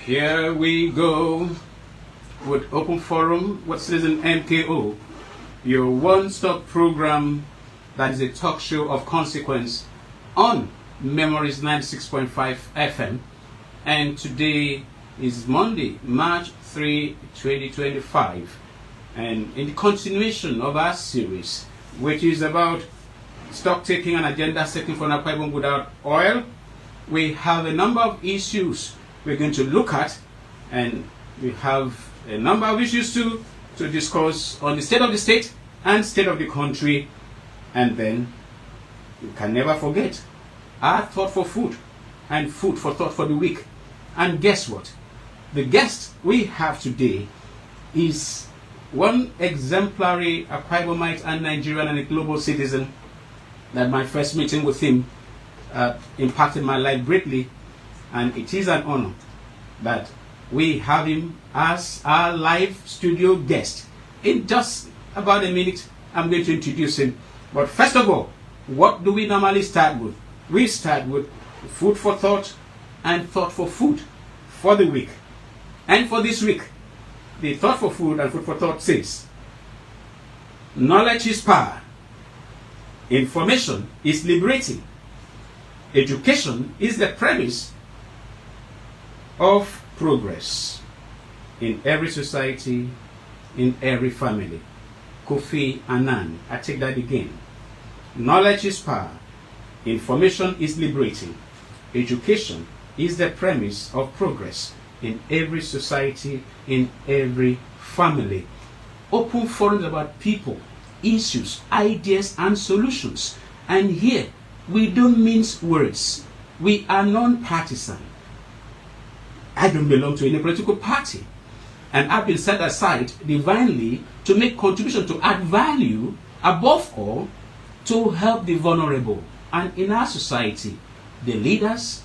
Here we go with Open Forum, what Citizen MKO, your one-stop program that is a talk show of consequence on Memories 96.5 FM. And today is Monday, March 3, 2025. And in the continuation of our series, which is about stock taking and agenda setting for Akwa Ibom without oil, we have a number of issues we're going to look at, and we have a number of issues to discuss on the state of the state and state of the country. And then you can never forget our thought for food and food for thought for the week. And guess what? The guest we have today is one exemplary Akwa Ibomite and Nigerian and a global citizen that my first meeting with him impacted my life greatly, and it is an honor that we have him as our live studio guest. In just about a minute, I'm going to introduce him. But first of all, what do we normally start with? We start with food for thought and thought for food for the week. And for this week, the thought for food and food for thought says, knowledge is power. Information is liberating. Education is the premise of progress in every society, in every family. Kofi Annan. I take that again. Knowledge is power. Information is liberating. Education is the premise of progress in every society, in every family. Open forums about people, issues, ideas, and solutions. And here, we don't mince words. We are non-partisan. I don't belong to any political party. And I've been set aside divinely to make contribution, to add value, above all, to help the vulnerable. And in our society, the leaders,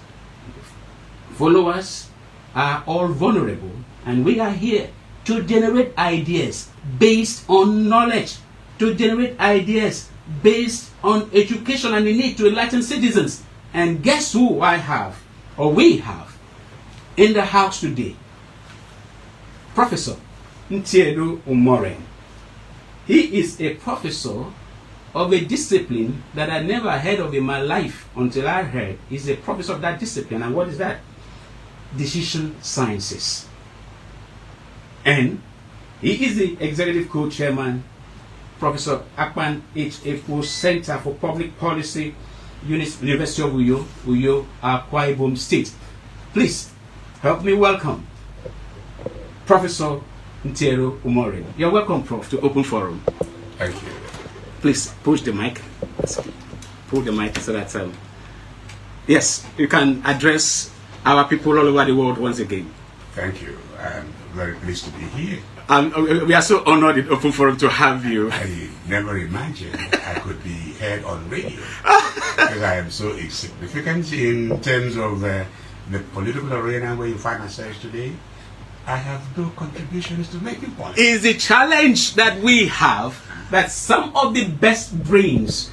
followers are all vulnerable. And we are here to generate ideas based on knowledge, to generate ideas based on education and the need to enlighten citizens. And guess who I have, or we have, in the house today? Professor Ntiedu Umoren. He is a professor of a discipline that I never heard of in my life until I heard. He's a professor of that discipline. And what is that? Decision Sciences. And he is the executive co-chairman, Professor Akpan H. Efo Center for Public Policy, University of Uyo, Akwa Ibom State. Please help me welcome Professor Ntiedu Umoren. You're welcome, Prof, to Open Forum. Thank you. Please push the mic. Pull the mic so that yes, you can address our people all over the world once again. Thank you. I'm very pleased to be here. We are so honored in Open Forum to have you. I never imagined I could be heard on radio because I am so insignificant in terms of the political arena where you find ourselves today. I have no contributions to make it point. Is the challenge that we have that some of the best brains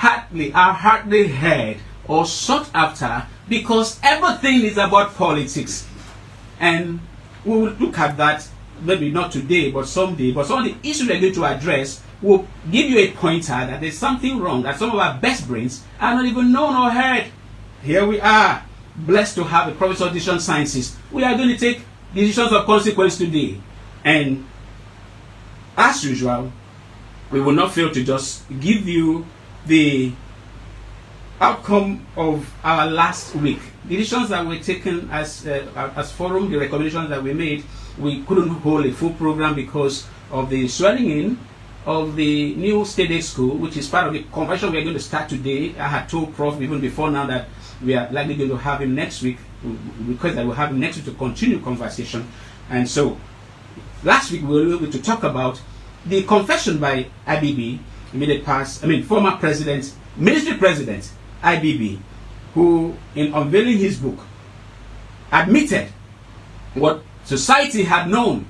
are hardly heard or sought after because everything is about politics. And we will look at that maybe not today but someday. But some of the issues we're going to address will give you a pointer that there's something wrong, that some of our best brains are not even known or heard. Here we are, blessed to have a professor of decision sciences. We are going to take decisions of consequence today. And as usual, we will not fail to just give you the outcome of our last week. The decisions that were taken as forum, the recommendations that we made, we couldn't hold a full program because of the swelling in of the new state day school, which is part of the convention we're going to start today. I had told Prof even before now that we are likely going to have him next week. We request that we'll have him next week to continue conversation. And so last week we were able to talk about the confession by IBB, former president, ministry president IBB, who in unveiling his book admitted what society had known,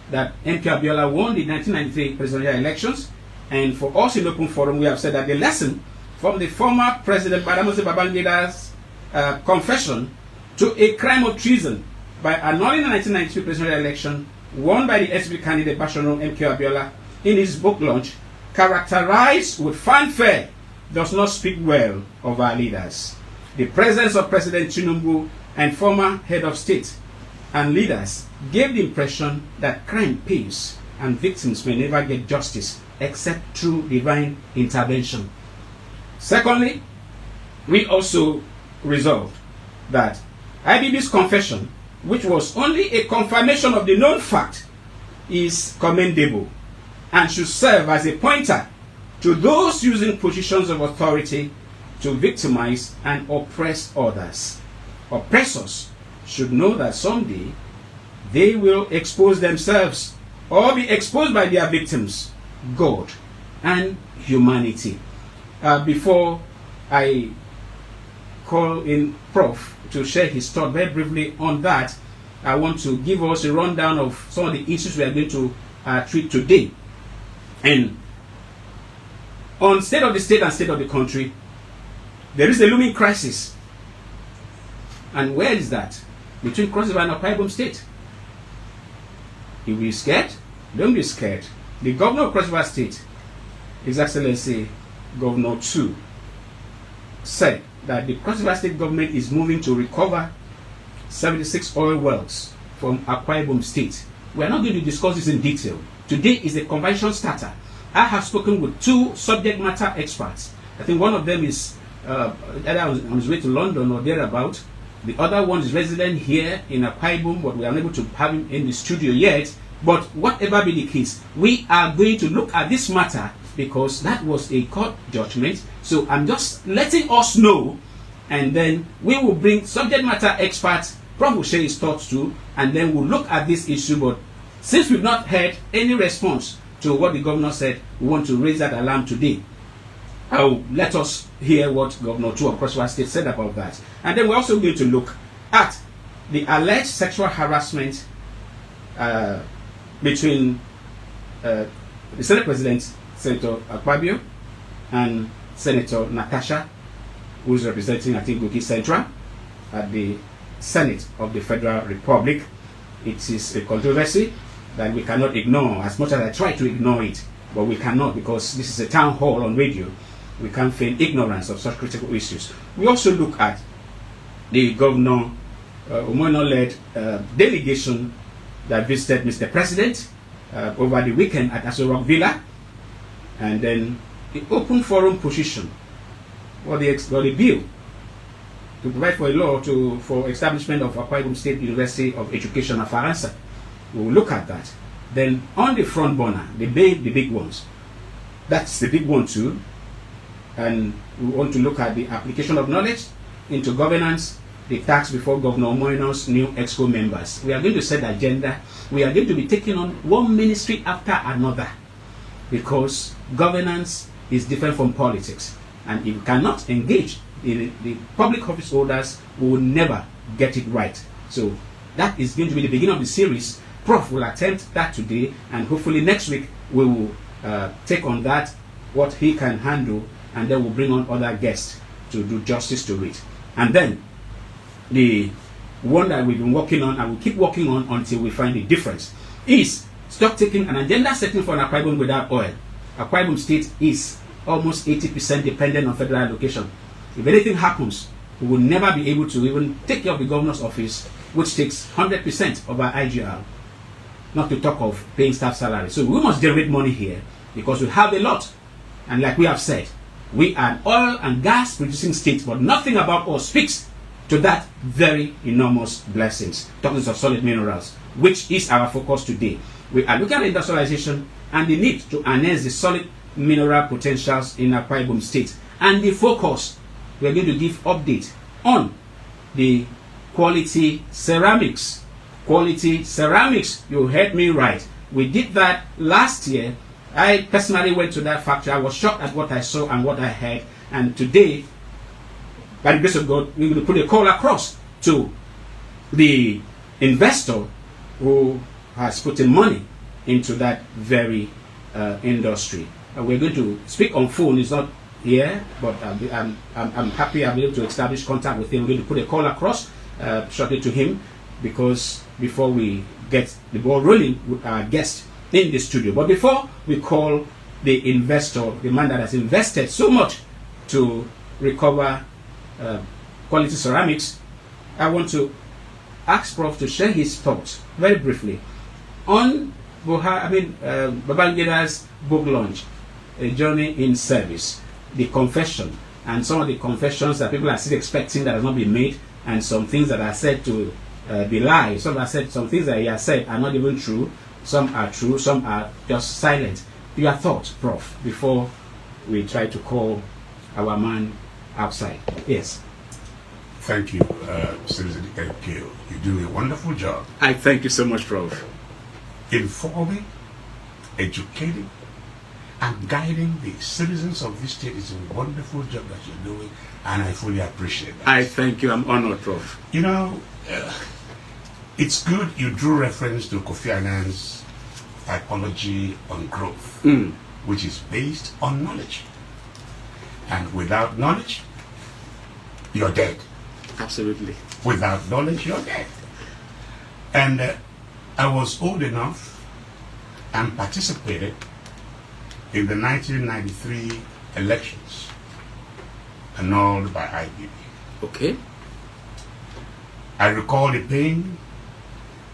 that MK Abiola won the 1993 presidential elections. And for us in Open Forum, we have said that the lesson from the former president Badamasi Babangida's confession to a crime of treason by annulling the 1992 presidential election won by the SDP candidate Basharu MK Abiola in his book launch, characterized with fanfare, does not speak well of our leaders. The presence of President Tinubu and former head of state and leaders gave the impression that crime pays and victims may never get justice except through divine intervention. Secondly, we also resolved that IBB's confession, which was only a confirmation of the known fact, is commendable and should serve as a pointer to those using positions of authority to victimize and oppress others. Oppressors should know that someday they will expose themselves or be exposed by their victims, God and humanity. Before I call in Prof to share his thought very briefly on that, I want to give us a rundown of some of the issues we are going to treat today. And on state of the state and state of the country, there is a looming crisis. And where is that? Between Cross River and Akwa Ibom State. If you're scared, don't be scared. The governor of Cross River State, His Excellency Governor 2, said that the Cross River State government is moving to recover 76 oil wells from Akwa Ibom State. We are not going to discuss this in detail. Today is a conversation starter. I have spoken with 2 subject matter experts. I think one of them is either on his way to London or thereabout. The other one is resident here in Akwa Ibom, but we are unable to have him in the studio yet. But whatever be the case, we are going to look at this matter because that was a court judgment. So I'm just letting us know, and then we will bring subject matter experts. Prof will share his thoughts too, and then we'll look at this issue. But since we've not heard any response to what the governor said, we want to raise that alarm today. Let us hear what Governor 2 of Cross River State said about that. And then we're also going to look at the alleged sexual harassment between the Senate President, Senator Akpabio, and Senator Natasha, who is representing, I think, Kogi Central at the Senate of the Federal Republic. It is a controversy that we cannot ignore, as much as I try to ignore it, but we cannot, because this is a town hall on radio. We can't feign ignorance of such critical issues. We also look at the Governor Omono-led delegation that visited Mr. President over the weekend at Aso Rock Villa, and then the open forum position or the bill to provide for a law for establishment of Akwa Ibom State University of Education, Afaransa. We will look at that. Then on the front burner, the big ones. That's the big one too. And we want to look at the application of knowledge into governance, the tax before Governor Omoino's new EXCO members. We are going to set the agenda. We are going to be taking on one ministry after another, because governance is different from politics. And if we cannot engage in the public office holders, we will never get it right. So that is going to be the beginning of the series. Prof will attempt that today, and hopefully next week we will take on that, what he can handle, and then we'll bring on other guests to do justice to it. And then the one that we've been working on and we'll keep working on until we find the difference is stop taking an agenda setting for an Akwa Ibom without oil. Akwa Ibom State is almost 80% dependent on federal allocation. If anything happens, we will never be able to even take care of the governor's office, which takes 100% of our IGR, not to talk of paying staff salary. So we must generate money here because we have a lot. And like we have said, we are an oil and gas producing state, but nothing about us speaks to that very enormous blessings. Talking of solid minerals, which is our focus today. We are looking at industrialization and the need to harness the solid mineral potentials in Akwa Ibom State. And the focus, we are going to give update on the quality ceramics. Quality ceramics, you heard me right. We did that last year. I personally went to that factory. I was shocked at what I saw and what I heard. And today, by the grace of God, we're going to put a call across to the investor who has put in money into that very industry. We're going to speak on phone. He's not here, but I'm happy I'll be able to establish contact with him. We're going to put a call across shortly to him. because before we get the ball rolling with our guest in the studio. But before we call the investor, the man that has invested so much to recover quality ceramics, I want to ask Prof to share his thoughts very briefly on Babangida's book launch, A Journey in Service, the confession, and some of the confessions that people are still expecting that have not been made, and some things that are said to be lies. Some things that he has said are not even true. Some are true. Some are just silent. Your thoughts, Prof, before we try to call our man outside. Yes. Thank you, Citizen MKO. You do a wonderful job. I thank you so much, Prof. Informing, educating, and guiding the citizens of this state is a wonderful job that you're doing, and I fully appreciate that. I thank you. I'm honored, Prof. You know, it's good you drew reference to Kofi Annan's typology on growth, which is based on knowledge. And without knowledge, you're dead. Absolutely. Without knowledge, you're dead. And I was old enough and participated in the 1993 elections annulled by IBB. Okay. I recall the pain,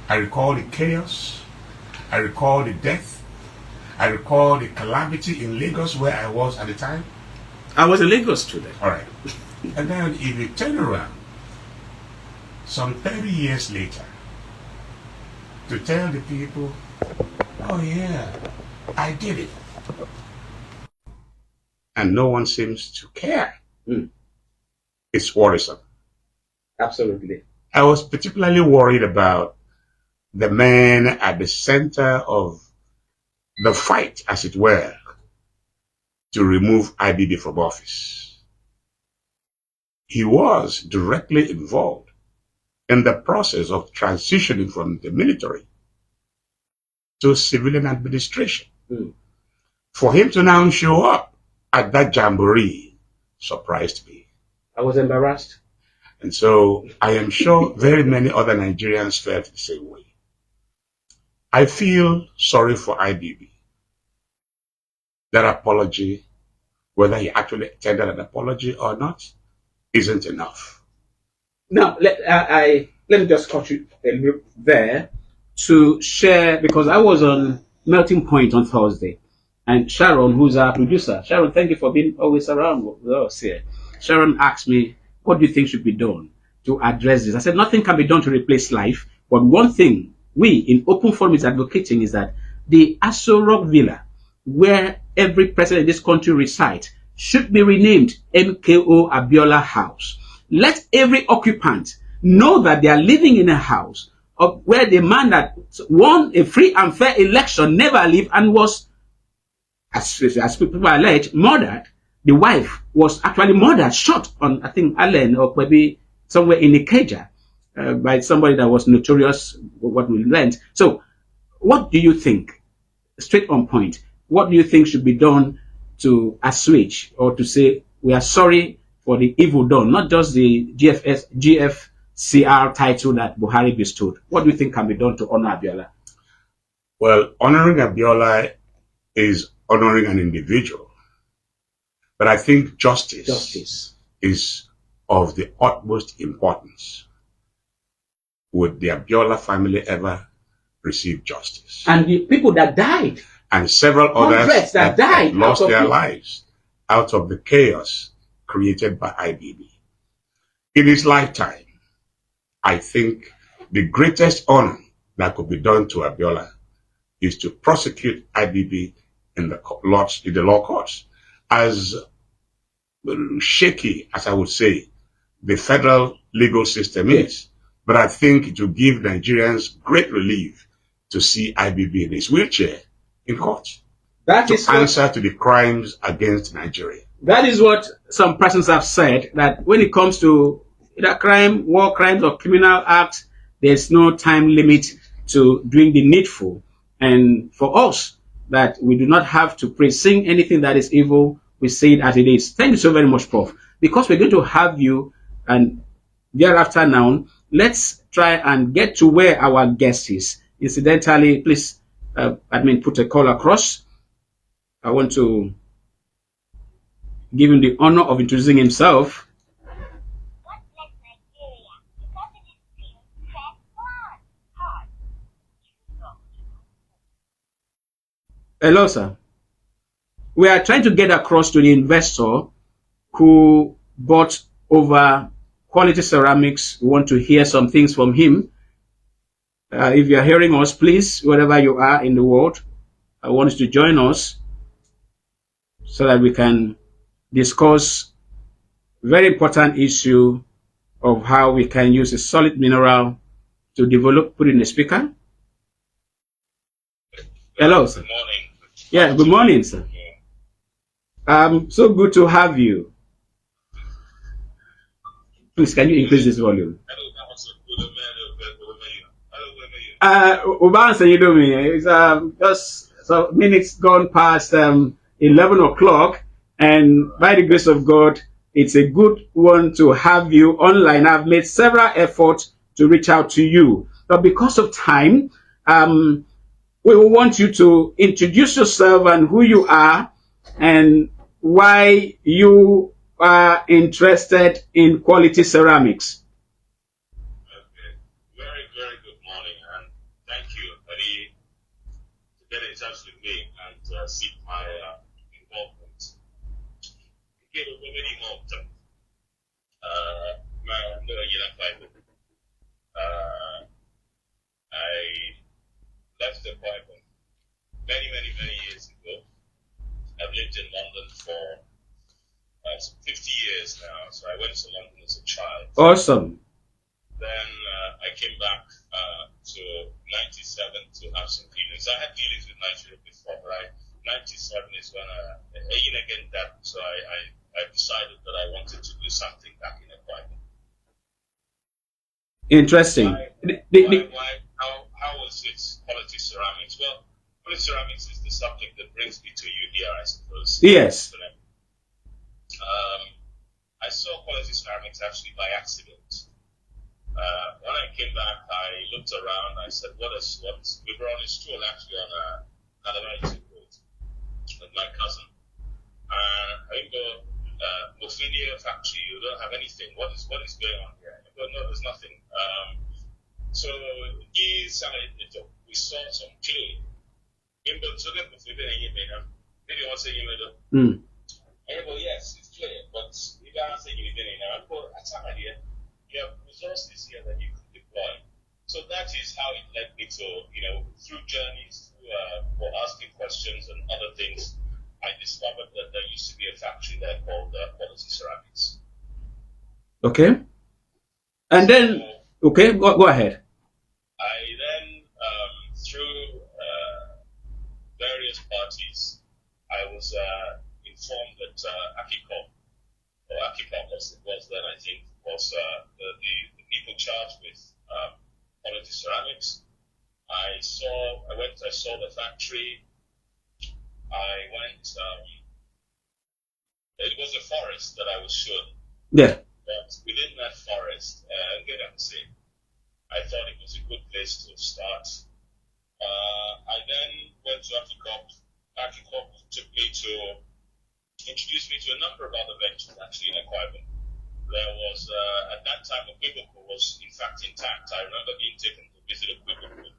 I recall the chaos, I recall the death, I recall the calamity in Lagos where I was at the time. I was a Lagos student. All right. And then if you turn around, some 30 years later, to tell the people, oh yeah, I did it. And no one seems to care. It's worrisome. Absolutely. I was particularly worried about the man at the center of the fight, as it were, to remove IBB from office. He was directly involved in the process of transitioning from the military to civilian administration. For him to now show up at that jamboree surprised me. I was embarrassed. And so I am sure very many other Nigerians felt the same way. I feel sorry for IBB. That apology, whether he actually tendered an apology or not, isn't enough. Now, let me just cut you a little there to share, because I was on Melting Point on Thursday, and Sharon, who's our producer, Sharon, thank you for being always around with us here. Sharon asked me, what do you think should be done to address this? I said, nothing can be done to replace life, but one thing we in Open Forum is advocating is that the Aso Rock Villa, where every president in this country resides, should be renamed MKO Abiola House. Let every occupant know that they are living in a house of where the man that won a free and fair election never lived and was, as people allege, murdered. The wife was actually murdered, shot on, I think, Allen or maybe somewhere in Ikeja by somebody that was notorious, what we learned. So, what do you think, straight on point, what do you think should be done to assuage or to say, we are sorry for the evil done, not just the GFCR title that Buhari bestowed? What do you think can be done to honor Abiola? Well, honoring Abiola is honoring an individual. But I think justice is of the utmost importance. Would the Abiola family ever receive justice? And the people that died. And several others that died lost their lives out of the chaos created by IBB. In his lifetime, I think the greatest honor that could be done to Abiola is to prosecute IBB in the law courts. As shaky as I would say the federal legal system is, but I think it will give Nigerians great relief to see IBB in his wheelchair in court to answer to the crimes against Nigeria. That is what some persons have said, that when it comes to either crime, war crimes, or criminal acts, there's no time limit to doing the needful. And for us, that we do not have to presing anything that is evil, we say it as it is. Thank you so very much, Prof. Because we're going to have you, and thereafter now, let's try and get to where our guest is. Incidentally, please, admin, put a call across. I want to give him the honor of introducing himself. Hello, sir. We are trying to get across to the investor who bought over Quality Ceramics. We want to hear some things from him. If you are hearing us, please, wherever you are in the world, I want you to join us so that we can discuss very important issue of how we can use a solid mineral to develop. Put in the speaker. Hello, sir. Good morning. Yeah, good morning, sir. So good to have you. Please, can you increase this volume? It's just so minutes gone past 11 o'clock, and by the grace of God, it's a good one to have you online. I've made several efforts to reach out to you, but because of time, we want you to introduce yourself and who you are and why you are interested in Quality Ceramics. Okay. Very, very good morning, and thank you, Eddie, to get in touch with me and seek my involvement. Okay, we're very more time. I left the Bible many, many, many years ago. I've lived in London for 50 years now, so I went to London as a child. Awesome. Then I came back to 97 to have some dealings. I had dealings with Nigeria before, but 97 is when again that, so I decided that I wanted to do something back in the Bible. Interesting. How was it Quality Ceramics? Well, Quality Ceramics is the subject that brings me to you here, I suppose. Yes. I saw Quality Ceramics actually by accident. When I came back, I looked around. I said, "What? We were on a stroll actually on Adamaiti Road with my cousin. I go, Mofidia factory. You don't have anything. What is going on here?" I go, "No, there's nothing." So we saw some clay. Maybe what's saying, I go, "Yes, it's clear, but you can't say anything." I go, "That's an idea. You have resources here that you can deploy." So that is how it led me to, through journeys, for asking questions and other things, I discovered that there used to be a factory there called Quality Ceramics. Okay. And then, okay, go ahead. I then, through various parties, I was informed that Akicom, or Akicom as it was then, I think, was the people charged with Quality Ceramics. I saw the factory. I went, it was a forest that I was shown. Yeah. But within that forest, I thought it was a good place to start. I then went to Akicom. Akicom introduced me to a number of other ventures actually in Akwa Ibom. There was, at that time, Okwiboko was in fact intact. I remember being taken to visit Okwiboko.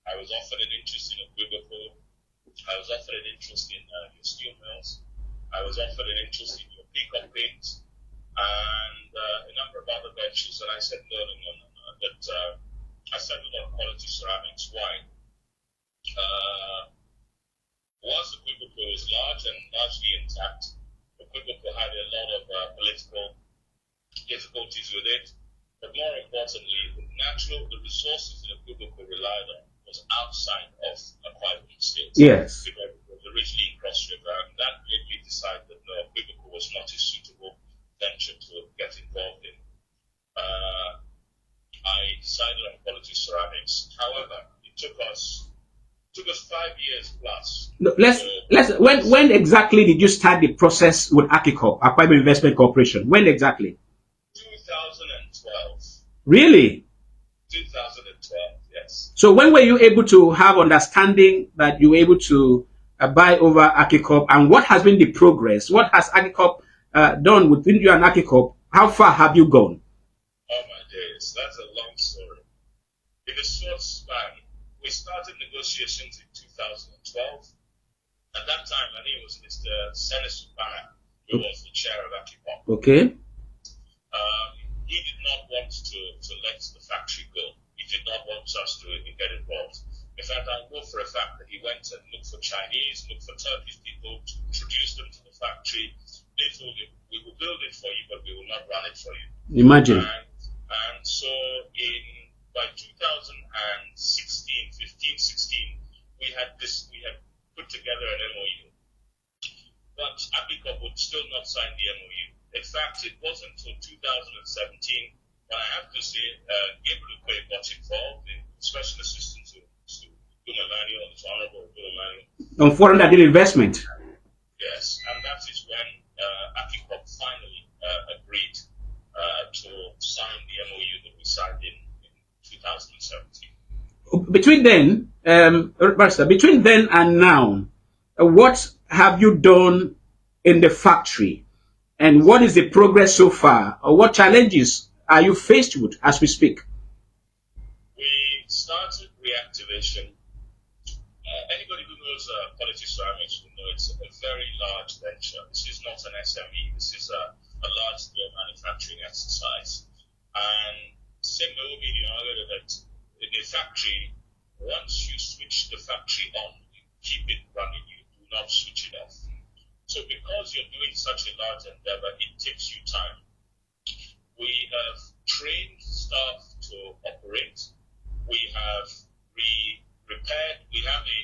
I was offered an interest in Okwiboko. I was offered an interest in your steel mills. I was offered an interest in your peacock paint and a number of other ventures. And I said, no. But I settled on Quality Ceramics. Why? Once Okwiboko was large and largely intact, Okwiboko had a lot of political difficulties with it. But more importantly, the resources that Okwiboko relied on was outside of Akwa Ibom State. Yes. Because it was originally in Cross River, and that made me decide that no, Okwiboko was not a suitable venture to get involved in. I decided on Quality Ceramics. However, it took us 5 years plus. No, when exactly did you start the process with Akicom, Akwa Ibom Investment Corporation? When exactly? 2012. Really? 2012, yes. So when were you able to have understanding that you were able to buy over Akikop, and what has been the progress? What has Akikop done within you and Akikop? How far have you gone? Oh my days, that's a long story. In a short span, we started negotiations in 2012. At that time, my name was Mr. Senesu Bana, who was the chair of Akikop. Okay. He did not want to let the factory go. He did not want us to get involved. In fact, I know for a fact that he went and looked for Chinese, looked for Turkish people to introduce them to the factory. They told him, we will build it for you, but we will not run it for you. Imagine. And so by 2016, we had put together an MOU. But Akikop would still not sign the MOU. In fact, it wasn't until 2017 when I have to say Gabriel Ukwe got involved, the special assistant to Gumamani, or the Honorable Gumamani. On foreign direct investment. Yes, and that is when Akikop finally agreed to sign the MOU that we signed in 2017. Between then, Barrister, between then and now, what have you done in the factory? And what is the progress so far? Or what challenges are you faced with as we speak? We started reactivation. Anybody who knows Quality Ceramics will know it's a very large venture. This is not an SME. This is a large-scale manufacturing exercise. And same way that in the factory, once you switch the factory on, you keep it running. You do not switch it off. So because you're doing such a large endeavor, it takes you time. We have trained staff to operate. We have repaired. We have a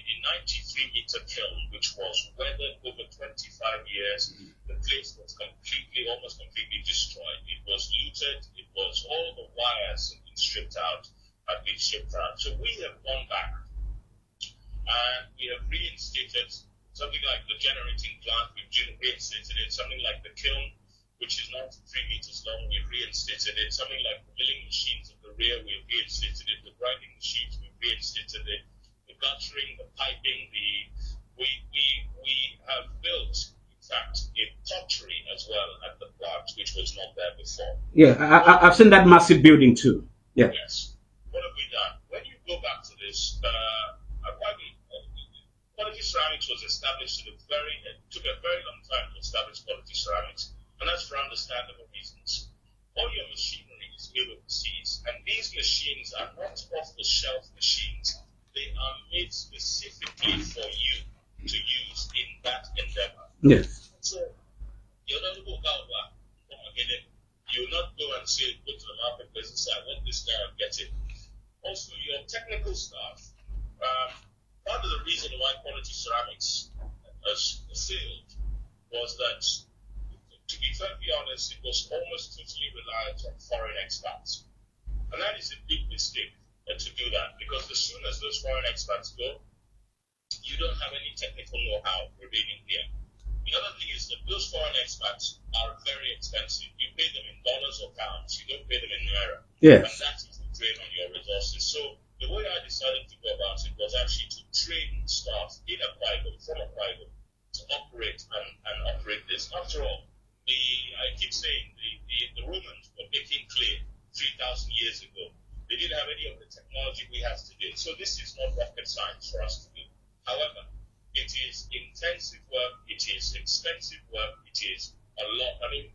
93-meter kiln, which was weathered over 25 years. The place was almost completely destroyed. It was looted. It was all the wires had been stripped out, had been shipped out. So we have gone back and we have reinstated something like the generating plant. We've reinstated it. Something like the kiln, which is 93 meters long, we've reinstated it. Something like the milling machines at the rear, we've reinstated it. The grinding machines, we've reinstated it. The guttering, the piping, we have built, in fact, a pottery as well at the plant, which was not there before. Yeah, I've seen that massive building too. Yeah. Yes. What have we done? When you go back to this, Quality Ceramics was established it took a very long time to establish Quality Ceramics, and that's for understandable reasons. All your machinery is made overseas, and these machines are not off-the-shelf machines. They are made specifically for you to use in that endeavor. Yes. So, you're not going to go out you will not go and say, go to the marketplace and say, I want this guy and get it. Also, your technical staff, part of the reason why Quality Ceramics has failed was that, to be perfectly honest, it was almost totally reliant on foreign expats. And that is a big mistake to do that, because as soon as those foreign expats go, you don't have any technical know-how remaining here. The other thing is that those foreign expats are very expensive. You pay them in dollars or pounds. You don't pay them in naira. Yes. And that is the drain on your resources. So the way I decided to go about it was actually to train staff in Akwa Ibom, from Akwa Ibom, to operate and operate this. After all, I keep saying the Romans were making clay 3,000 years ago. They didn't have any of the technology we have today. So this is not rocket science for us to do. However, it is intensive work, it is expensive work, it is a lot. I mean,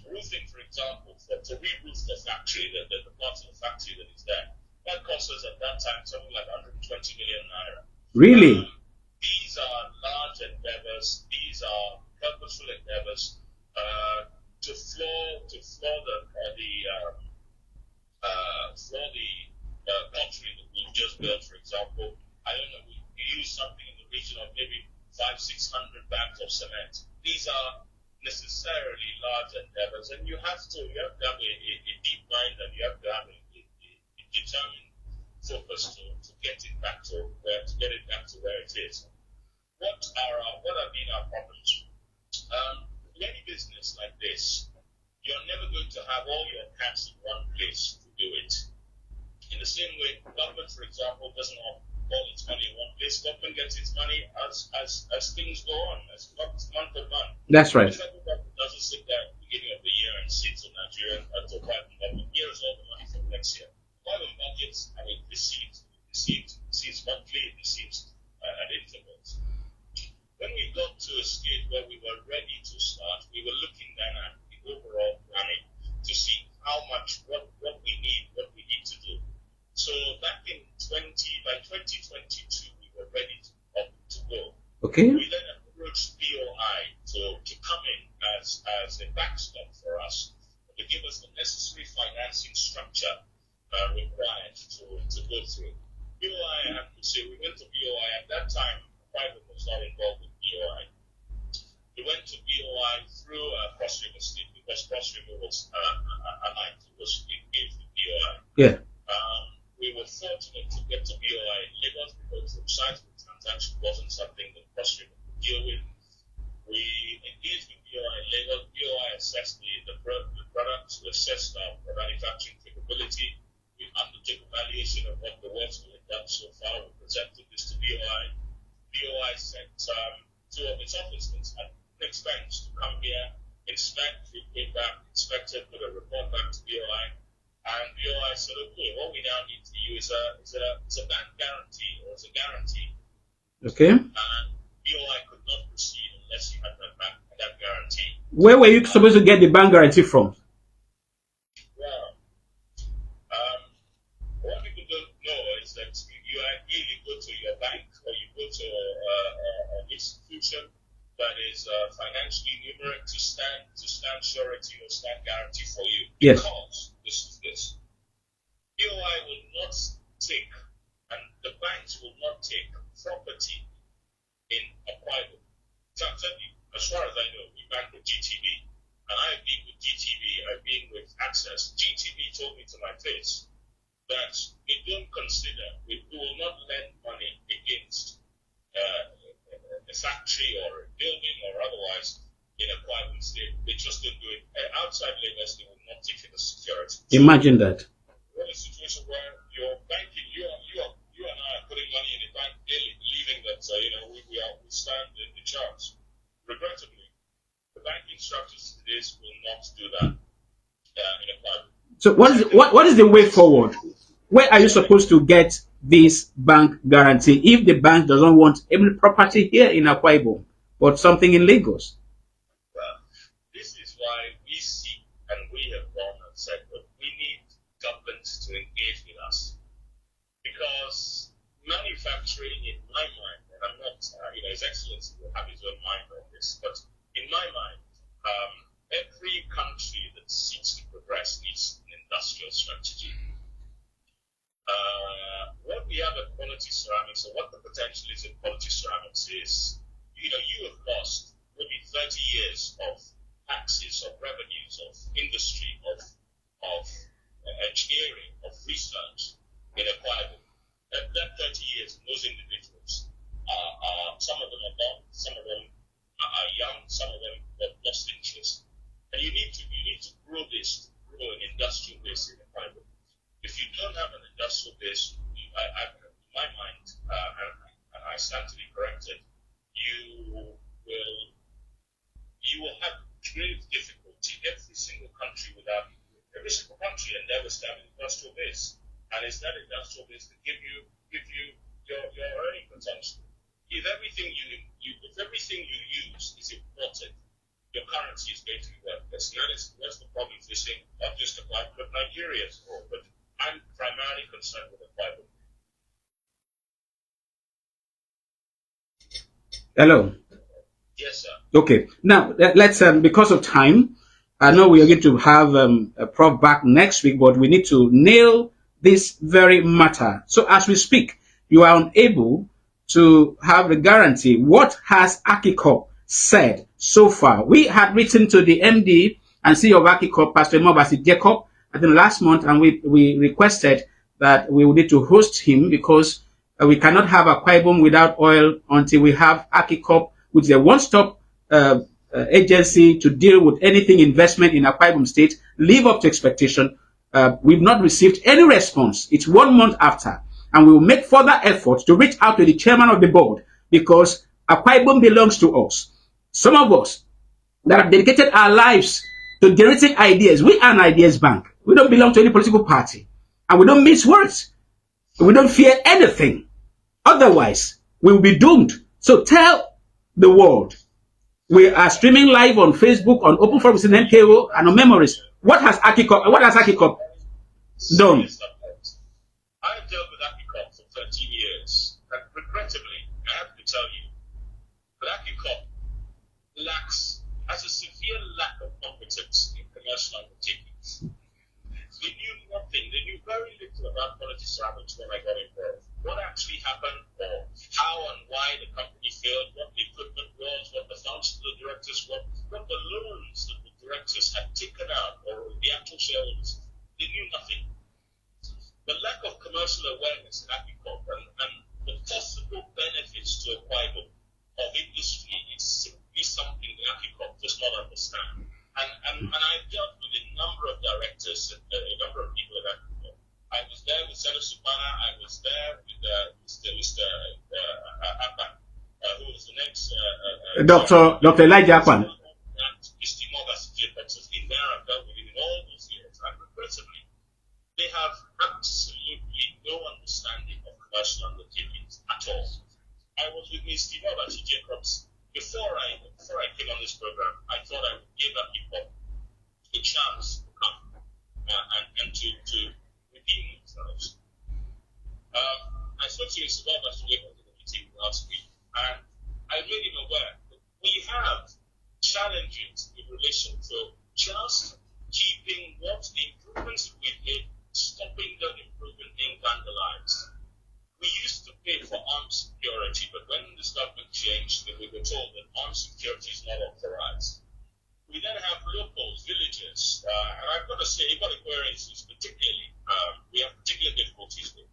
roofing, for example, to re-roof the factory, the part of the factory that is there, that cost us at that time something like 120 million naira. Really? These are large endeavors, these are purposeful endeavors. To floor the pottery that we've just built, for example, I don't know, we use something in the region of maybe 500-600 bags of cement. These are necessarily large endeavors, and you have to have a deep mind, and you have to have a determined focus to get it back to where it is. What have been our problems? In any business like this, you're never going to have all your cats in one place to do it. In the same way, government, for example, doesn't have all its money in one place. Government gets its money as things go on, as month to month. That's right. The federal government doesn't sit there at the beginning of the year and say to Nigeria and to private government, here's all the money for next year. Private budgets, receipts monthly, it receives at intervals. When we got to a state where we were ready to start, we were looking then at the overall planning to see how much, what we need to do. So back in by 2022, we were ready to go. Okay. We then approached BOI to come in as a backstop for us, to give us the necessary financing structure required to go through. BOI, I have to say, we went to BOI at that time. Private was not involved with BOI. We went to BOI through Cross River State because Cross River was aligned. It was engaged with BOI. Yeah. We were fortunate to get to BOI in Lagos because the size of the transaction wasn't something that Cross River could deal with. We engaged with BOI in Lagos. BOI assessed the products, we assessed our manufacturing capability. We undertook evaluation of what the works we had done so far. We presented this to BOI. BOI sent two of its officers at expense to come here, inspect. We came back, inspected, put a report back to BOI. And BOI said, okay, what we now need to use is a bank guarantee, or it's a guarantee. Okay. And BOI could not proceed unless you had that guarantee. Where were you supposed to get the bank guarantee from? Well, what people don't know is that you ideally go to your bank or you go to an institution that is financially numeric to stand surety or stand guarantee for you. Yes. Because this. BOI will not take, and the banks will not take property in Akwa Ibom. So as far as I know, we bank with GTB, and I've been with GTB, I've been with Access. GTB told me to my face that they don't consider, we will not lend money against a factory or a building or otherwise in a private state. They just don't do it. Outside Lagos, they will not take it as security. Imagine that. We're in a situation where you're banking, you and I are putting money in the bank daily, believing that we stand the chance. Regrettably, the banking structures today will not do that in a private. So what is the way forward? Where are you supposed to get this bank guarantee if the bank doesn't want any property here in Akwa Ibom, but something in Lagos? Well, this is why we seek, and we have gone and said that we need government to engage with us. Because manufacturing, in my mind, and I'm not, His Excellency will have his own mind on this, but in my mind, every country that seeks to progress needs an industrial strategy. What we have at Quality Ceramics, or what the potential is at Quality Ceramics is, you have lost maybe 30 years of axis, of revenues, of industry, of engineering, of research in Akwa Ibom. That 30 years, those individuals some of them are gone, some of them are young, some of them have lost interest. And you need to grow this, grow an industrial base in Akwa Ibom. If you don't have an industrial base, in my mind, and I stand to be corrected, you will have great difficulty. Every single country endeavors to have an industrial base, and it's that industrial base that give you your earning potential. If everything you use is imported, your currency is going to be worthless. That's the problem facing not just Akwa Ibom, but Nigeria as well. But I'm primarily concerned with Akwa Ibom. Hello. Yes, sir. Okay. Now let's because of time, I know we are going to have a Prof back next week, but we need to nail this very matter. So as we speak, you are unable to have the guarantee. What has Akikop said so far? We had written to the MD and CEO of Akikop, Pastor Mobasi Jacob, I think last month, and we requested that we would need to host him because we cannot have Akwa Ibom without oil until we have Akikop, which is a one-stop agency to deal with anything investment in Akwa Ibom State, live up to expectation. we've not received any response. It's 1 month after, and we will make further efforts to reach out to the chairman of the board, because Akwa Ibom belongs to us. Some of us that have dedicated our lives to generating ideas, we are an ideas bank. We don't belong to any political party, and we don't mince words. We don't fear anything. Otherwise, we will be doomed. So tell the world. We are streaming live on Facebook, on Open Forum in MKO, and on Memories. What has Akikop done? I have dealt with Akikop for 13 years, and regrettably, I have to tell you that Akikop has a severe lack of competence in commercial undertakings. They knew nothing. They knew very little about quality standards when I got involved. What actually happened, or how and why the company failed, what the equipment was, what the functions of the directors were, what the loans that the directors had taken out, or the actual shareholders, they knew nothing. The lack of commercial awareness in Akikop and the possible benefits to Akwa Ibom of industry is simply something that Akikop does not understand. And I've dealt with a number of directors and a number of people at Akikop. I was there with Senator Subana. I was there with Mr. Akpan, who was the next Dr. Elijah Akpan. And Mr. Mogas Jacobs has been there. I've dealt with him in all those years. And regrettably, they have absolutely no understanding of commercial undertakings at all. I was with Mr. Mogas Jacobs before I came on this program. I thought I would give Akikop a chance to come and to redeem themselves. I spoke to Mr. Mogas Jacobs in the meeting last week, and I made him aware that we have challenges in relation to just keeping what the improvements that we've made, stopping the improvement being vandalized. We used to pay for armed security, but when this government changed, we were told that armed security is not authorized. We then have locals, villages, and I've got to say, Ibadan is particularly, we have particular difficulties with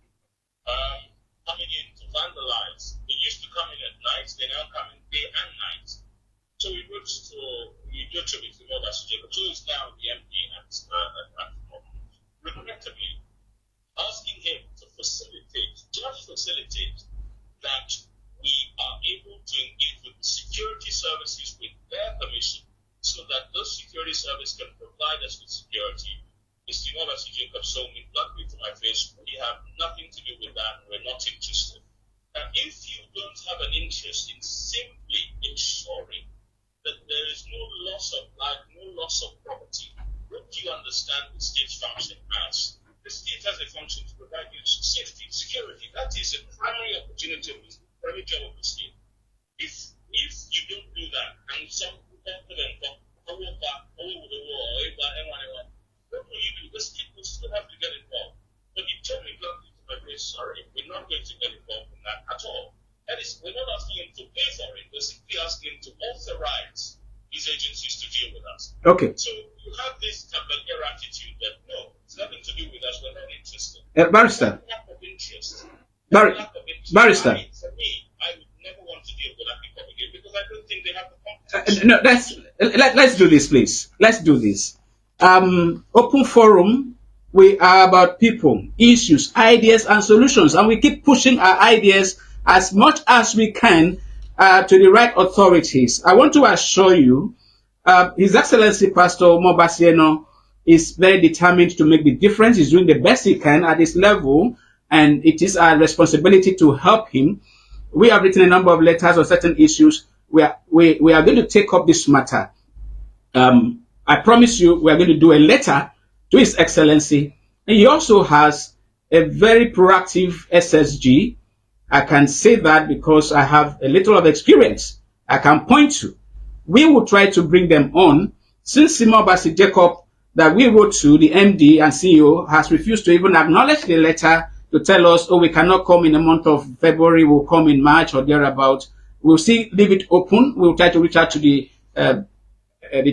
coming in to vandalize. They used to come in at night, they now come in day and night. So we wrote to Mr. Mogas Jacobs, who is now the MD at regrettably, asking him to facilitate that we are able to engage with the security services with their permission, so that those security services can provide us with security. Mr. Mogas Jacobs told me bluntly to my face, we have nothing to do with that, we're not interested. And if you don't have an interest in simply ensuring that there is no loss of life, no loss of property, what do you understand the state's function as? The state has a function to provide you safety, security. That is a primary opportunity of the primary job of the state. If you don't do that, and some confident, what will you do? The state will still have to get involved. But you told me bluntly to my face, sorry, we're not going to get involved in that at all. That is, we're not asking him to pay for it, we're simply asking him to authorize these agencies to deal with us. Okay. So you have this cavalier attitude that no, it's nothing to do with us, we're not interested. Barrister. Lack of interest. Barrister. For me, I would never want to deal with Akikop again because I don't think they have the competence. No, let's do this, please. Let's do this. Open Forum, we are about people, issues, ideas, and solutions, and we keep pushing our ideas as much as we can to the right authorities. I want to assure you, His Excellency Pastor Mobasieno is very determined to make the difference. He's doing the best he can at this level, and it is our responsibility to help him. We have written a number of letters on certain issues. We are going to take up this matter. I promise you, we are going to do a letter to His Excellency. And he also has a very proactive SSG. I can say that because I have a little of experience I can point to. We will try to bring them on. Since Mogas Jacobs that we wrote to, the MD and CEO, has refused to even acknowledge the letter to tell us, oh, we cannot come in the month of February, we'll come in March or thereabout. We'll see, leave it open. We'll try to reach out to the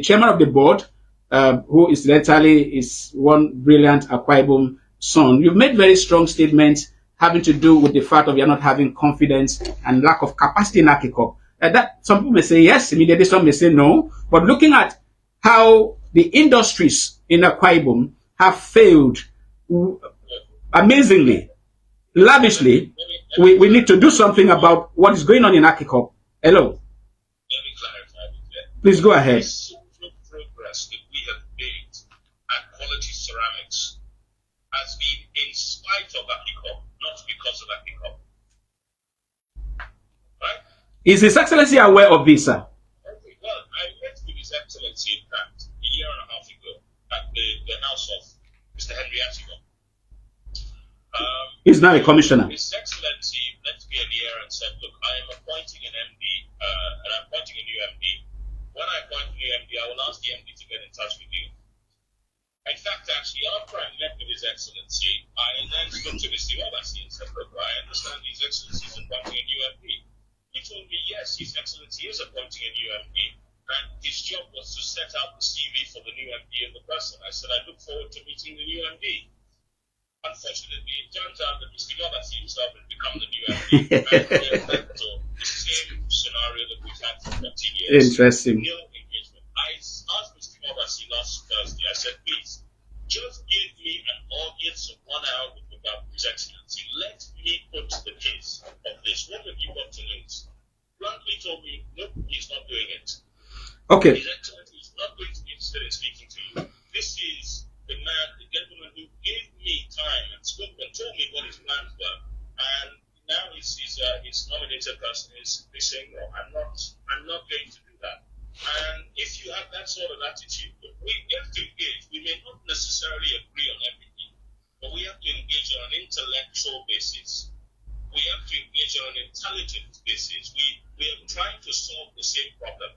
chairman of the board, who incidentally is one brilliant Akwa Ibom son. You've made very strong statements having to do with the fact of you're not having confidence and lack of capacity in Akikop. That some people may say yes, immediately some may say no. But looking at how the industries in Akwa Ibom have failed amazingly, lavishly. We need to do something about what is going on in Akikop. Hello. Let me clarify it. Please go ahead. The progress that we have made at Quality Ceramics has been in spite of Akikop, not because of Akikop. Right? Is His Excellency aware of this, sir? Okay, well, I met with His Excellency, in fact, a year and a half ago at the house of Mr. Henry Atigo. He's now a commissioner. His Excellency met me earlier and said, look, I am appointing an MD, and I'm appointing a new MD. When I appoint a new MD, I will ask the MD to get in touch with you. In fact, actually, after I met with His Excellency, I then spoke to Mr. Obasi and said, look, I understand His Excellency is appointing a new MD. He told me, yes, His Excellency is appointing a new MD, and his job was to set out the CV for the new MD of the person. I said, I look forward to meeting the new MD. Unfortunately, it turns out that Mr. Obasi himself has become the new MD, and we have led to the same scenario that we've had for 14 years. Interesting. No engagement. I asked Mr. Obasi last Thursday, I said, please, just give me an audience of 1 hour with His Excellency. Let me put the case of this. What have you got to lose? Bluntly told me, nope, he's not doing it. Okay. His Excellency is not going to be interested in speaking to you. This is the man, the gentleman who gave me time and spoke and told me what his plans were. And now his nominated person is saying, no, I'm not going to do that. And if you have that sort of attitude, we have to engage. We may not necessarily agree on everything, but we have to engage on an intellectual basis. We have to engage on an intelligent basis. We are trying to solve the same problem.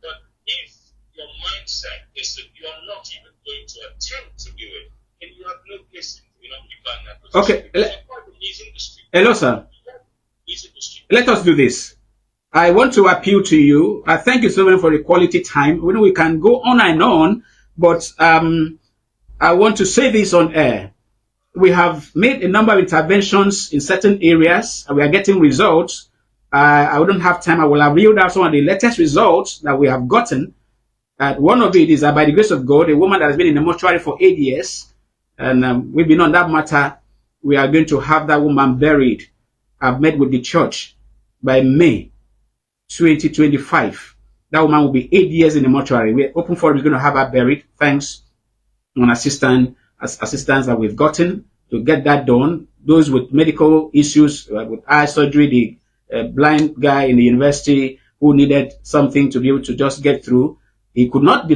But if your mindset is that you are not even going to attempt to do it, and you have no place in occupying that position. Okay. Industry. Hello, sir. Let us do this. I want to appeal to you. I thank you so much for the quality time. We know we can go on and on, but I want to say this on air. We have made a number of interventions in certain areas, and we are getting results. I wouldn't have time. I will have reeled out some of the latest results that we have gotten. One of it is that by the grace of God, a woman that has been in the mortuary for 8 years, and we've been on that matter, we are going to have that woman buried. I've met with the church by May 2025. That woman will be 8 years in the mortuary. We're open for is going to have her buried. Thanks on assistance that we've gotten to get that done. Those with medical issues, with eye surgery, the blind guy in the university who needed something to be able to just get through. He could not do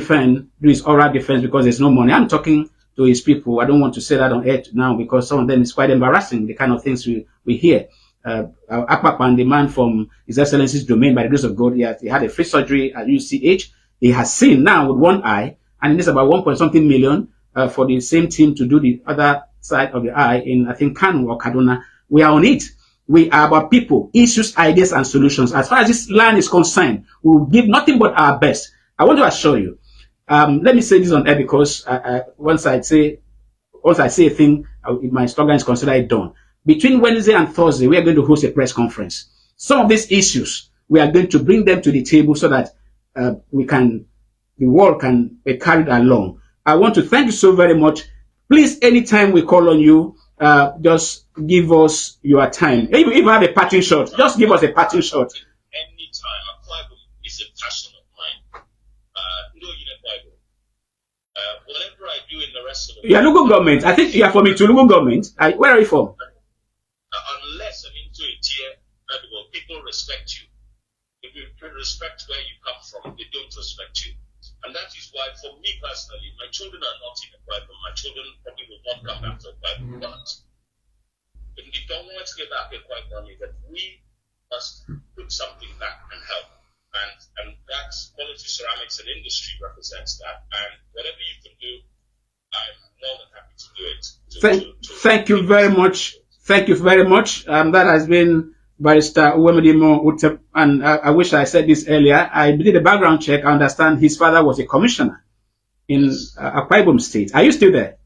his oral defense because there's no money. I'm talking to his people. I don't want to say that on air now because some of them is quite embarrassing, the kind of things we hear. Akpakpan, the man from His Excellency's domain, by the grace of God, he had a free surgery at UCH. He has seen now with one eye, and it's about 1.something million for the same team to do the other side of the eye in, I think, Kanu or Kaduna. We are on it. We are about people, issues, ideas, and solutions. As far as this line is concerned, we will give nothing but our best. I want to assure you. Let me say this on air because once I say a thing, my slogan is considered it done. Between Wednesday and Thursday, we are going to host a press conference. Some of these issues, we are going to bring them to the table so that the world can be carried along. I want to thank you so very much. Please, anytime we call on you, just give us your time. If you have a parting shot, just give us a parting shot. Anytime. Akwa is a passion of mine. Whatever I do in the rest of the Your local government, I think you are from Itulugu government. Where are you from? Unless I'm into a tier, people respect you. If you respect where you come from, they don't respect you. And that is why, for me personally, my children are not in Akwa Ibom. My children probably will not come back to Akwa Ibom. But if they don't want to get back to Akwa Ibom, that we must put something back and help. And that's Quality Ceramics and Industry represents that. And whatever you can do, I'm more than happy to do it. Thank you very much. Thank you very much. That has been Barrister Uwemedimo Utep. And I wish I said this earlier. I did a background check. I understand his father was a commissioner in Akwa Ibom State. Are you still there?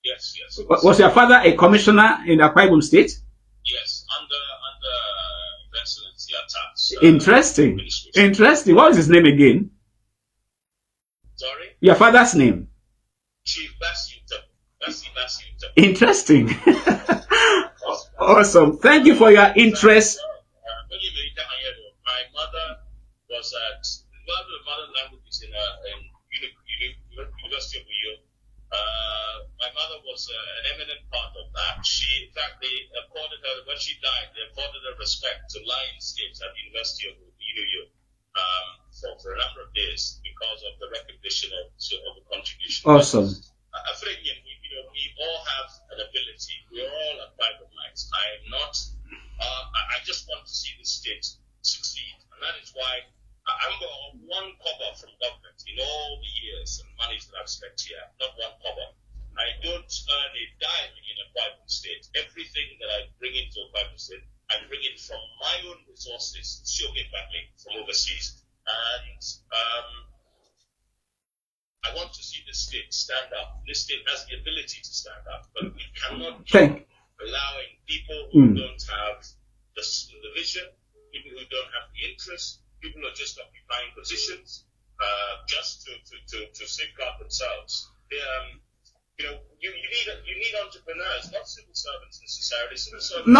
Yes. Was your father a commissioner in Akwa Ibom State? Yes, under Excellency Atas. Interesting. What was his name again? Sorry? Your father's name? Chief Basi Utep. That's Interesting. Awesome. Thank you for your interest. My mother was at one of the mother languages in University of New York. My mother was an eminent part of that. In fact, they accorded her, when she died, they accorded her respect to Lionsgate at the University of New York for a number of days because of the recognition of the contribution. Awesome. We all have an ability. We are all at private minds. I am not. I just want to see the state succeed, and that is why I'm on one cover from government in all the years and monies that I've spent here. Not one cover. I don't earn a dime in a private state. Everything that I bring into a private state, I bring it from my own resources, from overseas, and I want to see the state stand up. This state has the ability to stand up, but we cannot keep allowing people who don't have the vision, people who don't have the interest, people who are just occupying positions just to safeguard themselves. You need entrepreneurs, not civil servants necessarily. Civil servants,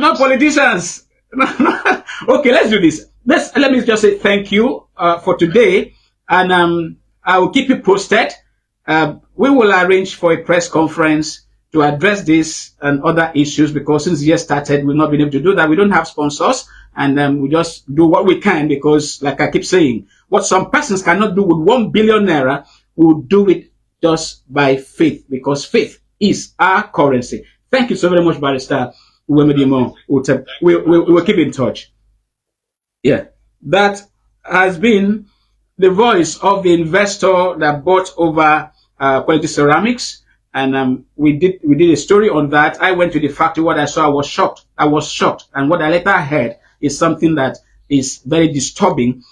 not politicians. Okay, let's do this. Let me just say thank you for today, and I will keep you posted. We will arrange for a press conference to address this and other issues, because since the year started, we've not been able to do that. We don't have sponsors, and we just do what we can, because, like I keep saying, what some persons cannot do with 1 billion naira, we'll do it just by faith, because faith is our currency. Thank you so very much, Barrister Uwemedimo Utem. We'll keep in touch. Yeah, that has been the voice of the investor that bought over Quality Ceramics, and we did a story on that. I went to the factory. What I saw, I was shocked, and what I later heard is something that is very disturbing.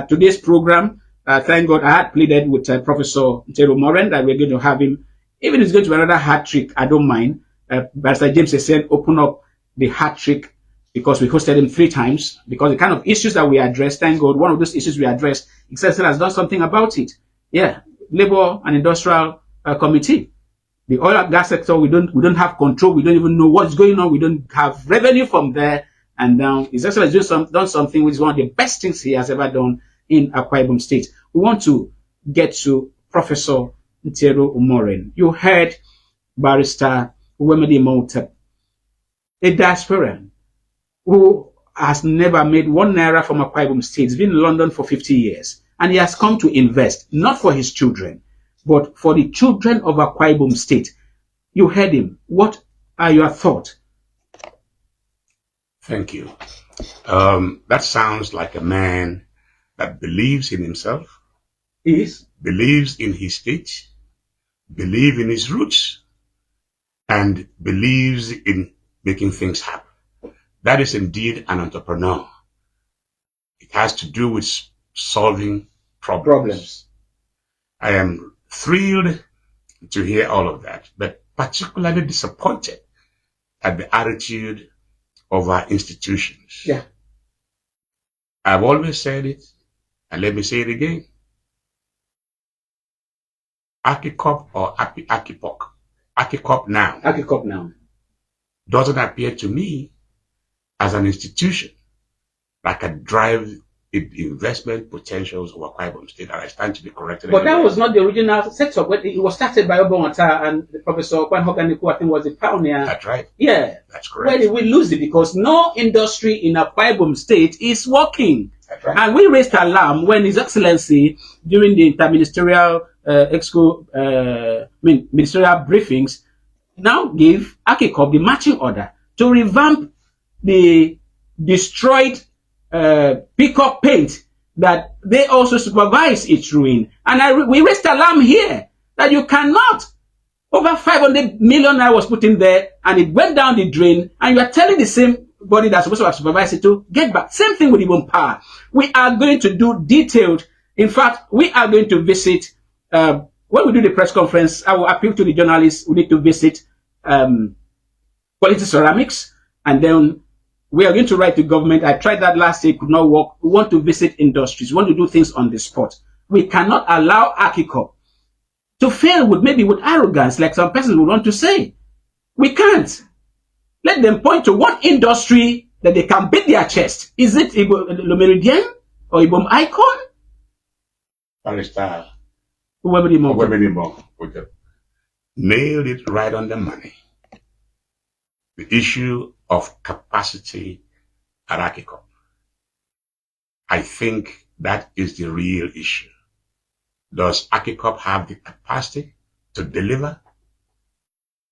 Today's program, thank God, I had pleaded with Professor Nteru Umoren that we're going to have him, even if it's going to be another hat trick, I don't mind. Barrister James has said open up the hat trick, because we hosted him 3 times, because the kind of issues that we addressed, thank God, one of those issues we addressed, Excelsior has done something about it. Yeah, Labor and Industrial Committee. The oil and gas sector, we don't have control. We don't even know what's going on. We don't have revenue from there. And now Excelsior has done something which is one of the best things he has ever done in Akwa Ibom State. We want to get to Professor Nteru Umoren. You heard Barrister Uwemedimo Utem, a diasporan who has never made 1 naira from Akwa Ibom State. He's been in London for 50 years. And he has come to invest, not for his children, but for the children of Akwa Ibom State. You heard him. What are your thoughts? Thank you. That sounds like a man that believes in himself, believes in his state, believes in his roots, and believes in making things happen. That is indeed an entrepreneur. It has to do with solving problems. I am thrilled to hear all of that, but particularly disappointed at the attitude of our institutions. Yeah. I've always said it, and let me say it again. Akikop or Akipok, Akikop now doesn't appear to me as an institution that can drive the investment potentials of Akwa Ibom State, and I stand to be corrected. But that was not the original setup. It was started by Obonwata, and Professor Kwan Hoganiku, I think, was the pioneer. That's right. Yeah. That's correct. Where did we lose it? Because no industry in Akwa Ibom State is working. That's right. And we raised alarm when His Excellency, during the interministerial ministerial briefings, now gave Akikop the marching order to revamp the destroyed peacock paint that they also supervise its ruin. And we raised alarm here that you cannot. Over 500 million naira was put in there, and it went down the drain, and you are telling the same body that's supposed to have supervised it to get back. Same thing with Ibom Power. We are going to do detailed. In fact, we are going to visit, when we do the press conference, I will appeal to the journalists. We need to visit Quality Ceramics, and then we are going to write to government. I tried that last year, it could not work. We want to visit industries. We want to do things on the spot. We cannot allow Akikop to fail with arrogance, like some persons would want to say. We can't. Let them point to one industry that they can beat their chest. Is it Le Meridien or Ibom Icon? Barrister Owemedi-Morgan nailed it right on the money. The issue of capacity at Akikop. I think that is the real issue. Does Akikop have the capacity to deliver?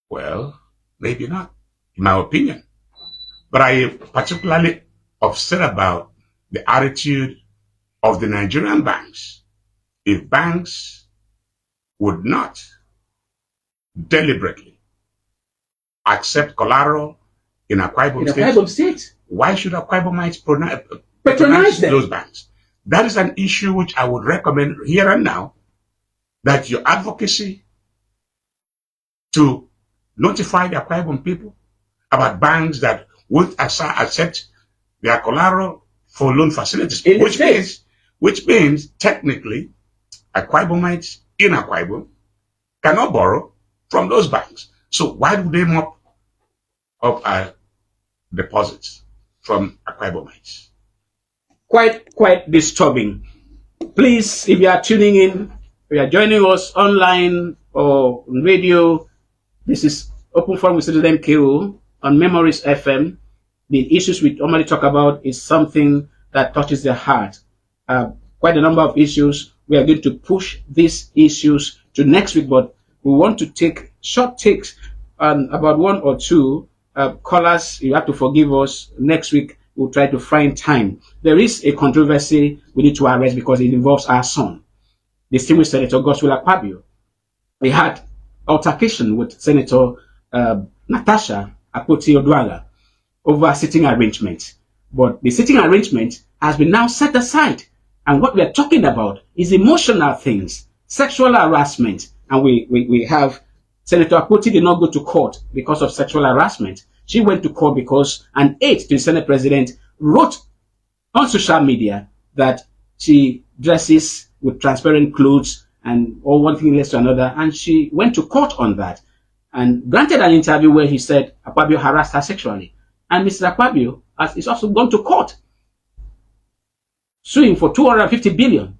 Well, maybe not, in my opinion. But I am particularly upset about the attitude of the Nigerian banks. If banks would not deliberately accept collateral in Akwa Ibom State, why should Akwa Ibomites patronize those banks? That is an issue which I would recommend here and now, that your advocacy to notify the Akwa Ibom people about banks that would accept their collateral for loan facilities, which means technically Akwa Ibomites in Akwa Ibom cannot borrow from those banks. So why do they mop up deposits from Akwa Ibomites? Quite disturbing. Please, if you are tuning in, if you are joining us online or on radio, this is Open Forum with Citizen MKO on Memories FM. The issues we normally talk about is something that touches the heart. Quite a number of issues. We are going to push these issues to next week, but we want to take short takes on about one or two callers. You have to forgive us. Next week, we'll try to find time. There is a controversy we need to arrest because it involves our son, distinguished Senator Godswill Akpabio. We had altercation with Senator Natasha Akpoti-Oduaghan over sitting arrangement. But the sitting arrangement has been now set aside. And what we are talking about is emotional things, sexual harassment. And we have Senator Akpoti did not go to court because of sexual harassment. She went to court because an aide to the Senate President wrote on social media that she dresses with transparent clothes and all one thing leads to another. And she went to court on that and granted an interview where he said Akpabio harassed her sexually. And Mr. Akpabio is also gone to court, suing for 250 billion.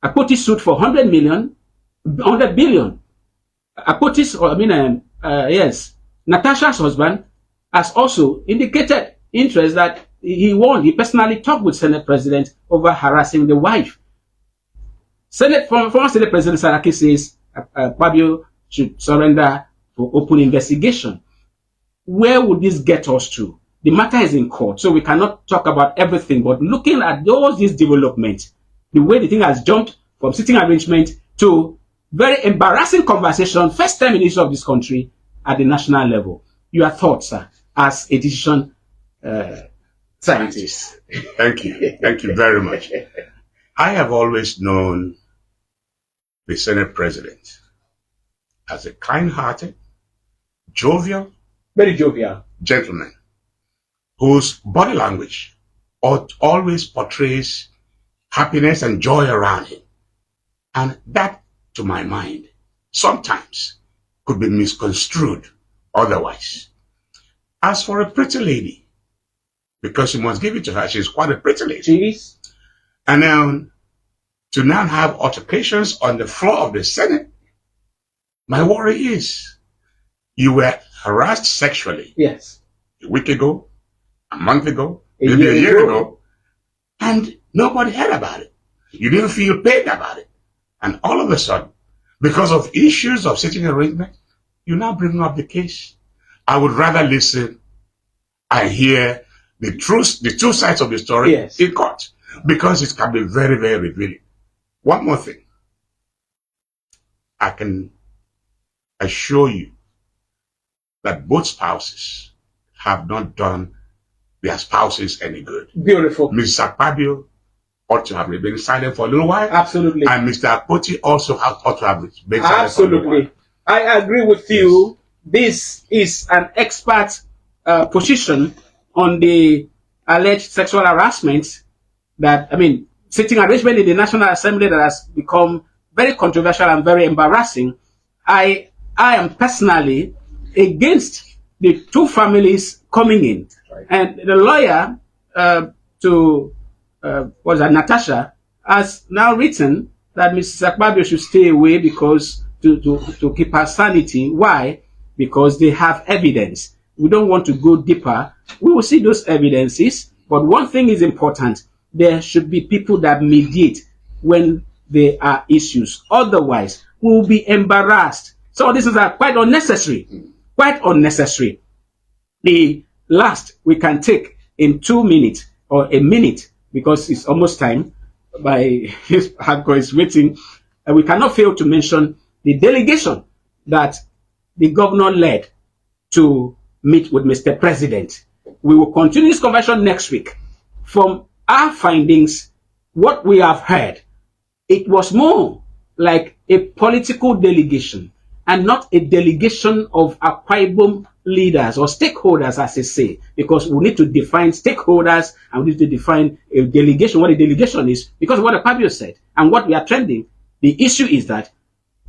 Akpoti sued for 100 billion. Akpoti's, yes, Natasha's husband has also indicated interest that he personally talked with Senate President over harassing the wife. Former Senate President Saraki says Akpabio should surrender for open investigation. Where would this get us to? The matter is in court, so we cannot talk about everything, but looking at these developments, the way the thing has jumped from sitting arrangement to very embarrassing conversation, first time in the history of this country at the national level. Your thoughts, sir, as a decision scientist. Thank you. Thank you very much. I have always known the Senate President as a kind-hearted, jovial, very jovial gentleman whose body language always portrays happiness and joy around him. And that, to my mind, sometimes could be misconstrued otherwise. As for a pretty lady, because you must give it to her, she's quite a pretty lady. She is. And now, to now have altercations on the floor of the Senate, my worry is you were harassed sexually. Yes. A week ago, a month ago, maybe a year ago, and nobody heard about it. You didn't feel pain about it. And all of a sudden, because of issues of sitting arrangement, you now bring up the case. I would rather listen and hear the two sides of the story in court, because it can be very, very revealing. One more thing. I can assure you that both spouses have not done their spouses any good. Beautiful. Mrs. Akpabio ought to have remained silent for a little while. Absolutely. And Mr. Akpoti also ought to have remained silent for a little while. I agree with you. This is an expert position on the alleged sexual harassment that, sitting arrangement in the National Assembly that has become very controversial and very embarrassing. I am personally against the two families coming in. Right. And the lawyer Natasha, has now written that Mrs. Akpabio should stay away because to keep her sanity. Why? Because they have evidence. We don't want to go deeper. We will see those evidences. But one thing is important. There should be people that mediate when there are issues. Otherwise, we will be embarrassed. So this is quite unnecessary. Quite unnecessary. The last we can take in 2 minutes or a minute, because it's almost time. By his hardcore is waiting. We cannot fail to mention the delegation that the governor led to meet with Mr. President. We will continue this conversation next week. From our findings, what we have heard, it was more like a political delegation and not a delegation of Akwa Ibom leaders or stakeholders, as they say, because we need to define stakeholders and we need to define a delegation, what a delegation is, because of what Akpabio said and what we are trending. The issue is that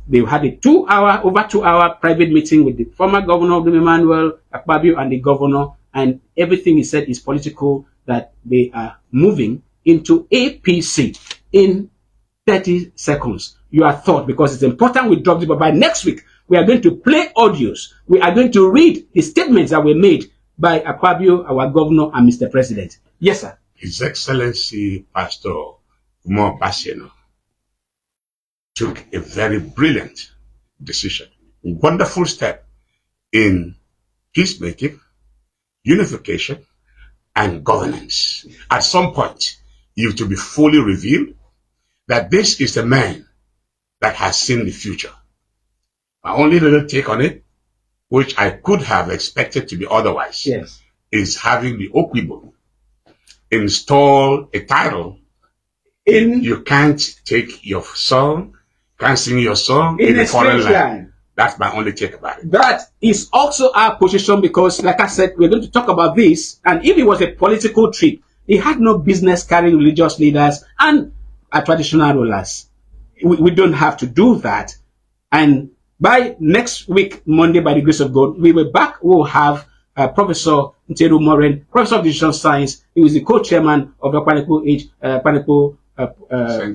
they had a over 2 hour private meeting with the former governor of Emmanuel Akpabio and the governor, and everything he said is political, that they are moving into APC in 30 seconds. Your thought, because it's important we drop it, but by next week, we are going to play audios. We are going to read the statements that were made by Akpabio, our governor, and Mr. President. Yes, sir. His Excellency Pastor Umar Basiano took a very brilliant decision, a wonderful step in peacemaking, unification, and governance. At some point, you have to be fully revealed that this is the man that has seen the future. My only little take on it, which I could have expected to be otherwise, yes, is having the Okwibo install a title. You can't take your song, can't sing your song in a foreign land. That's my only take about it. That is also our position because, like I said, we're going to talk about this. And if it was a political trip, he had no business carrying religious leaders and traditional rulers. We don't have to do that. And by next week, Monday, by the grace of God, we will back. We'll have Professor Nteru Moren, Professor of Decision Science. He was the co-chairman of the Panepo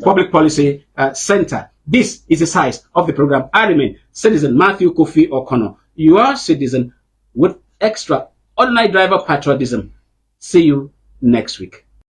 Public Policy Center. This is the size of the program. I remain Citizen Matthew Kofi O'Connor. You are citizen with extraordinary driver patriotism. See you next week.